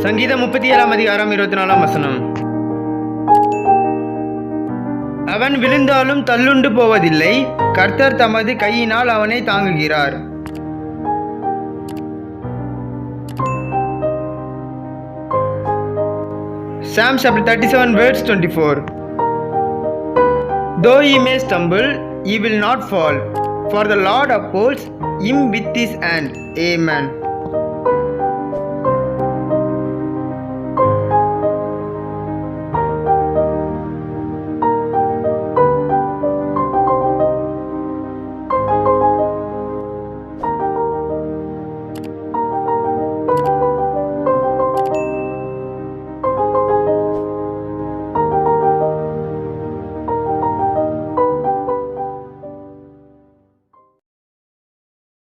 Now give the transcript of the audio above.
சங்கீதம் 37 அதிகாரம் 24 வசனம். அவன் விழுந்தாலும் தள்ளுண்டு போவதில்லை, கர்த்தர் தமது கையினால் அவனை தாங்குகிறார். Psalm chapter 37 verse 24. Though he may stumble, he will not fall, for the Lord upholds him with his hand. Amen.